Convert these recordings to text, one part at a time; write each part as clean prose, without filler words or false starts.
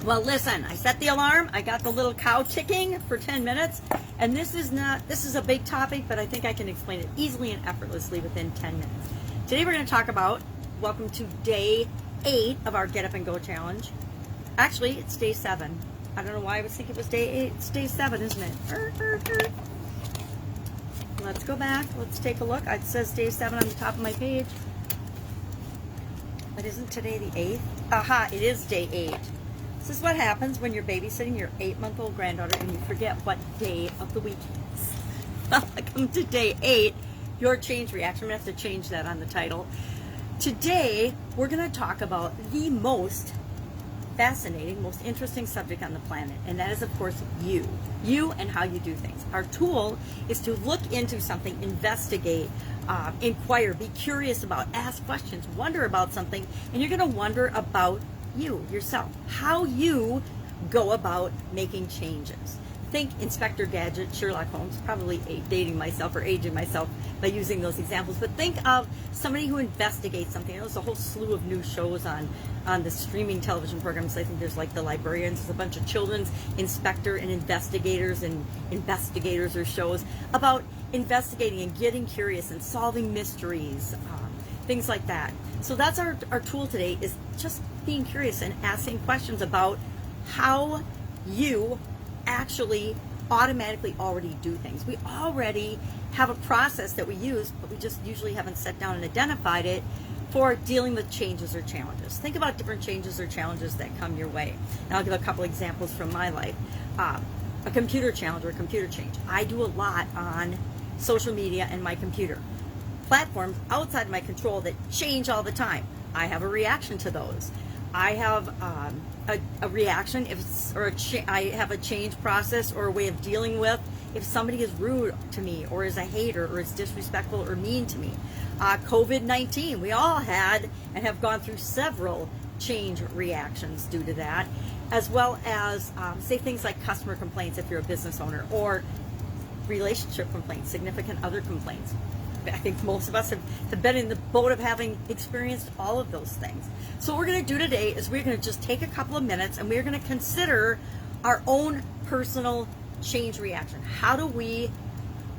Well, listen, I set the alarm. I got the little cow ticking for 10 minutes. And this is a big topic, but I think I can explain it easily and effortlessly within 10 minutes. Today we're going to talk about, welcome to day 8 of our Get Up and Go challenge. Actually, it's day 7. I don't know why I was thinking it was day 8. It's day 7, isn't it? Let's go back. Let's take a look. It says day 7 on the top of my page. But isn't today the 8th? Aha, it is day 8. This is what happens when you're babysitting your 8-month-old granddaughter and you forget what day of the week it is. Welcome to day 8, your change reaction. I'm going to have to change that on the title. Today, we're going to talk about the most fascinating, most interesting subject on the planet, and that is, of course, you and how you do things. Our tool is to look into something, investigate, inquire, be curious about, ask questions, wonder about something, and you're going to wonder about you, yourself, how you go about making changes. Think Inspector Gadget, Sherlock Holmes, probably dating myself or aging myself by using those examples, but think of somebody who investigates something. There's a whole slew of new shows on the streaming television programs. I think there's like The Librarians, there's a bunch of children's inspector and investigators or shows about investigating and getting curious and solving mysteries, things like that. So that's our tool today, is just being curious and asking questions about how you actually automatically already do things. We already have a process that we use, but we just usually haven't sat down and identified it for dealing with changes or challenges. Think about different changes or challenges that come your way. And I'll give a couple examples from my life. A computer challenge or a computer change. I do a lot on social media and my computer. Platforms outside of my control that change all the time. I have a reaction to those. I have a reaction I have a change process or a way of dealing with if somebody is rude to me or is a hater or is disrespectful or mean to me. COVID-19, we all had and have gone through several change reactions due to that, as well as say things like customer complaints if you're a business owner, or relationship complaints, significant other complaints. I think most of us have been in the boat of having experienced all of those things. So what we're going to do today is we're going to just take a couple of minutes and we're going to consider our own personal change reaction. How do we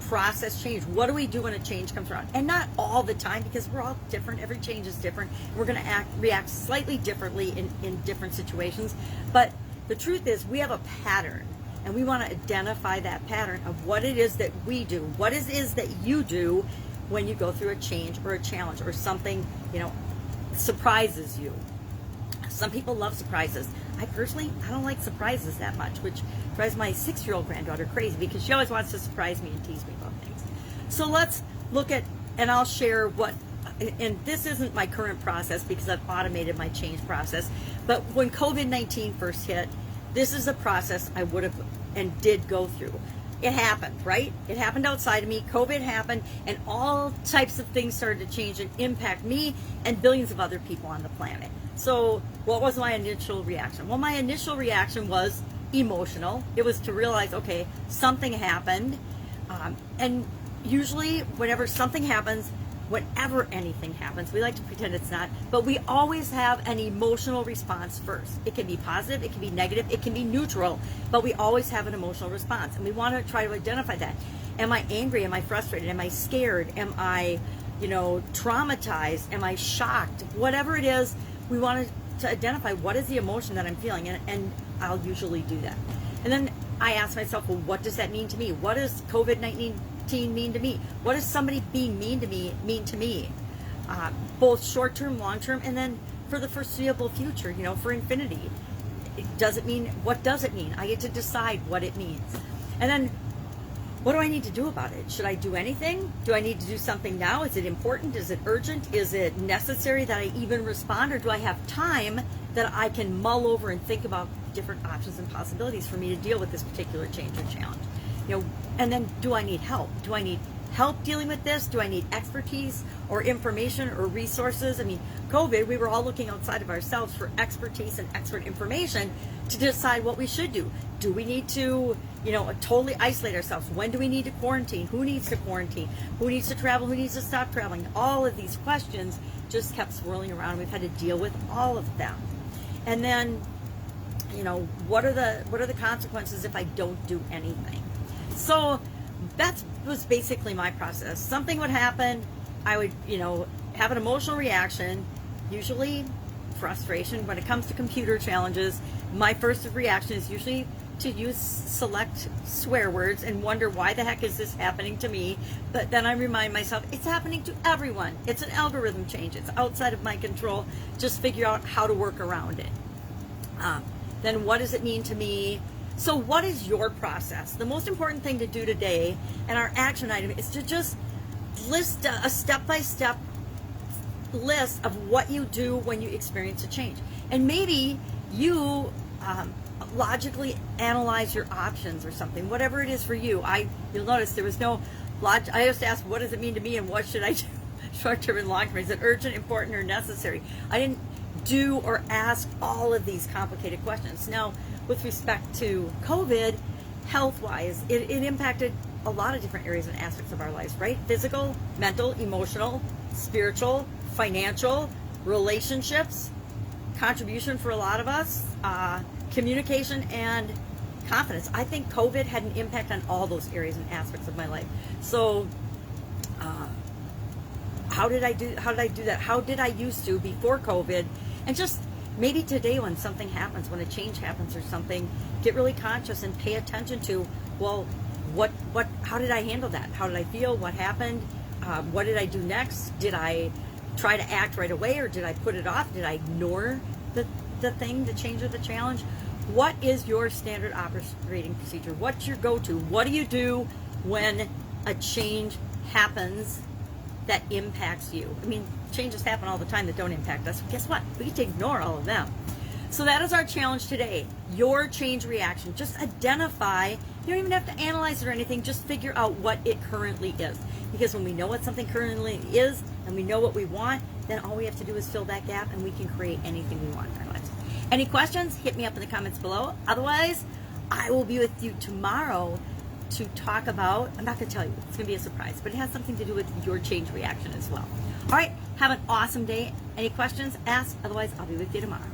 process change? What do we do when a change comes around? And not all the time, because we're all different. Every change is different. We're going to react slightly differently in different situations. But the truth is we have a pattern. And we want to identify that pattern of what it is that we do, what it is that you do when you go through a change or a challenge or something, surprises you. Some people love surprises. I don't like surprises that much, which drives my 6-year-old granddaughter crazy because she always wants to surprise me and tease me about things. So let's look at, and I'll share and this isn't my current process because I've automated my change process, but when COVID-19 first hit, this is a process I would have and did go through. It happened, right? It happened outside of me. COVID happened, and all types of things started to change and impact me and billions of other people on the planet. So what was my initial reaction? Well, my initial reaction was emotional. It was to realize, okay, something happened. And usually whenever something happens, whenever anything happens, we like to pretend it's not, but we always have an emotional response first. It can be positive, it can be negative, it can be neutral, but we always have an emotional response, and we want to try to identify that. Am I angry? Am I frustrated? Am I scared? Am I, traumatized? Am I shocked? Whatever it is, we want to identify what is the emotion that I'm feeling, and I'll usually do that. And then I ask myself, well, what does that mean to me? What does COVID-19 mean to me? What does somebody being mean to me mean to me? Both short-term, long-term, and then for the foreseeable future, for infinity. What does it mean? I get to decide what it means. And then what do I need to do about it? Should I do anything? Do I need to do something now? Is it important? Is it urgent? Is it necessary that I even respond? Or do I have time that I can mull over and think about different options and possibilities for me to deal with this particular change or challenge? And then do I need help? Do I need help dealing with this? Do I need expertise or information or resources? I mean, COVID, we were all looking outside of ourselves for expertise and expert information to decide what we should do. Do we need to, totally isolate ourselves? When do we need to quarantine? Who needs to quarantine? Who needs to travel? Who needs to stop traveling? All of these questions just kept swirling around. We've had to deal with all of them. And then what are the consequences if I don't do anything? So that was basically my process. Something would happen, I would, have an emotional reaction, usually frustration. When it comes to computer challenges, my first reaction is usually to select swear words and wonder, why the heck is this happening to me? But then I remind myself, it's happening to everyone. It's an algorithm change. It's outside of my control. Just figure out how to work around it. Then what does it mean to me? So what is your process? The most important thing to do today, and our action item, is to just list a step-by-step list of what you do when you experience a change. And maybe you logically analyze your options or something, whatever it is for you. You'll notice there was no logic. I just asked, what does it mean to me, and what should I do? Short-term and long-term. Is it urgent, important, or necessary? I didn't do or ask all of these complicated questions. Now, with respect to COVID, health-wise, it impacted a lot of different areas and aspects of our lives, right? Physical, mental, emotional, spiritual, financial, relationships, contribution for a lot of us, communication, and confidence. I think COVID had an impact on all those areas and aspects of my life. So how did I do that? How did I used to before COVID? And just maybe today, when something happens, when a change happens or something, get really conscious and pay attention to, well, how did I handle that? How did I feel? What happened? What did I do next? Did I try to act right away, or did I put it off? Did I ignore the thing, the change or the challenge? What is your standard operating procedure? What's your go-to? What do you do when a change happens that impacts you? I mean, changes happen all the time that don't impact us. Guess what? We get to ignore all of them. So that is our challenge today. Your change reaction. Just identify. You don't even have to analyze it or anything. Just figure out what it currently is. Because when we know what something currently is and we know what we want, then all we have to do is fill that gap, and we can create anything we want in our lives. Any questions? Hit me up in the comments below. Otherwise, I will be with you tomorrow to talk about, I'm not going to tell you, it's going to be a surprise, but it has something to do with your change reaction as well. All right, have an awesome day. Any questions? Ask. Otherwise, I'll be with you tomorrow.